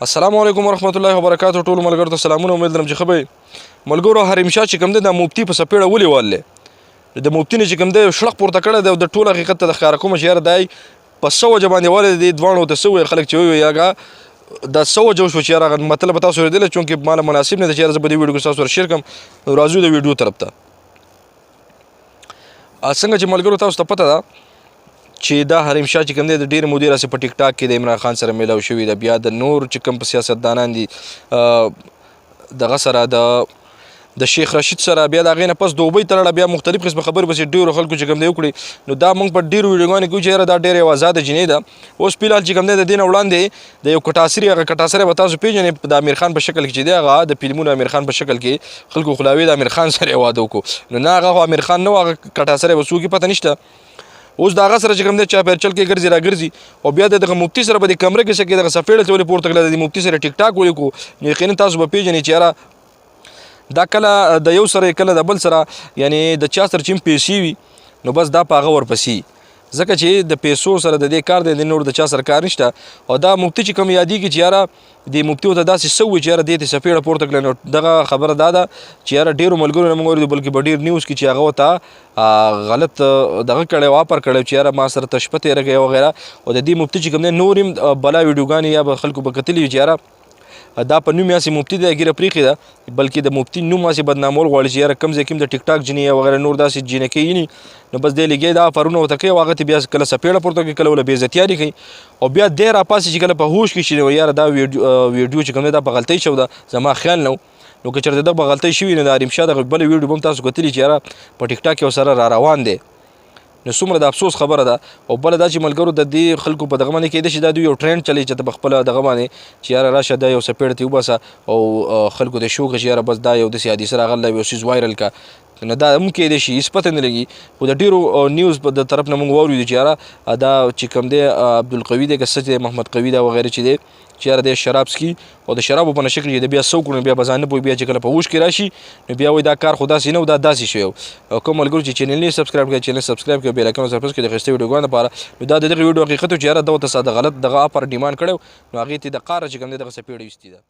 السلام علیکم ورحمت الله وبرکاتہ. ټول ملګرو ته سلامونه. امید لرم چې ښه به ملګرو. حریم شاه چې کوم دی د مفتی په سپېړه ولې واللی د مفتی نه چې کوم دی شړق پورته کړی دی او د ټول حقیقت ته د ښکاره کومه چې یاره دی په څه وجه باندې واللی دی دواړو ته څه وویل خلک چې وویل هغه دا څه وجه وشوه چې یاره هغه مطلب به تاسو اورېدلی چونکې ماله مناسب نه دی چې یاره زه په دې ویډیو کې ستاسو سره شیر کړم. راځو د ویډیو طرف ته. څنګه چې ملګرو تاسو ته پته ده چې دا حریم شاه چې کوم دی د ډېرې مودې راسې په ټیک ټاک کې د عمران خان سره میلاو شوي ده. بیا د نور چې کوم سیاستدانان دي دغه سره د شیخ رشید سره بیا د هغې نه پس دوبۍ ته لاړه. بیا مختلف قسمه خبرې پسې ډېرو خلکو چې کوم دی وکړي. نو دا موږ په ډېرو ویډیوګانو کې وایو چې یاره دا ډېره یوه ازاده جینۍ ده. اوس فلحال چې کوم دی د دې نه وړاندې د یو کټاسري هغه کټاسری به تاسو پېژنئ د امیر خان په شکل کې چې دی هغه د فلمونو امیر خان په شکل کې خلکو خلاوي د امیر خان سره یې واده وکړو. نو نه هغه خو امیر خان نه و، هغه کټاسری به څوک پته نشته. اوس د هغه سره چې کوم دی چاپېرچل کې ګرځي را ګرځي او بیا د دغه مفتي سره به د کمره کې څه کې دغه څپېړه ته ولې پورته کړله د مفتي سره ټیک ټاک ولې کړو. نو یقینا تاسو به پېژنئ چې یاره دا کله د یو سره کله د بل سره یعنې د چا سره چې پیسې وي نو بس دا په هغه ورپسې ځکه چې د پیسو سره د دې کار دی د نور د چا سره کار نشته. او دا مفتي چې کوم یادېږي چې یاره د مفتي ورته داسې څه وي چې یاره دې ته څپېړه پورته کړله. نو دغه خبره دا ده چې یاره ډېرو ملګرو نه موږ اورېدو بلکې په ډېر نیوز کې چې هغه ورته غلط دغه کړی واپر کړی چې یاره ما سره ته شپه تېره کوې وغیره. او د دې مفتي چې کوم دی نور هم بلا ویډیوګانې یا به خلکو به کتلي وي چې یاره دا په نوم یاسې مفتي دی ګیره پرېښې ده بلکې د مفتي نوم هسې بدنامول غواړي چې یاره کوم ځای کې هم د ټیک ټاک جینۍ یا وغیره نور داسې جینکۍ ویني نو بس دی لګیا دا افرونه ورته کوي او هغه ته بیا کله څپېړه پورته کوي کله وله بېعزتیانې کوي او بیا دی راپاسې چې کله په هوش کې شي نو یاره دا ویډیو چې کوم دی دا په غلطۍ شوه ده زما خیال نه و. نو که چېرته دغه په غلطۍ شوي نو د حریم شاه دغه بله ویډیو به هم تاسو کتلي چې یاره په ټیک ټاک کې ورسره را روان دی. نو څومره د افسوس خبره ده. او بله دا چې ملګرو د دې خلکو په دغه باندې کېدای شي دا دوی یو ټرینډ چلی چې ته په خپله دغه باندې چې یاره راشه دا یو څپېړه ترې وباسه او خلکو ته شو که چې یاره بس دا یو داسې حادثه راغلی یو څیز وایرل کا. نو دا هم کېدای شي هېڅ پته نه لګي. خو د ډېرو نیوز د طرف نه موږ واورېدو چې یاره دا چې کوم دی عبدالقوي دی که څه دی محمد قوي دا وغیره چې دی چې یاره دی شراب څکي او د شرابو په نشه کې چې د بیا څه وکړو بیا به ځان نه پوهي. بیا چې کله په هوش کې راشي نو بیا وایي دا کار خو داسې نه و دا داسې شوی و. او کوم ملګرو چې چینل نه سبسکرایب کړئ چینل سبسکرایب کړئ بېل ایکن سره پرس کړئ د ښایسته ویډیوګانو لپاره. نو دا د دغې ویډیو حقیقت و چې یاره ده ورته ساده غلط دغه اپر ډیمانډ کړی و نو هغې ته یې د قاره چې کوم دی دغه څپېړه ویستې ده.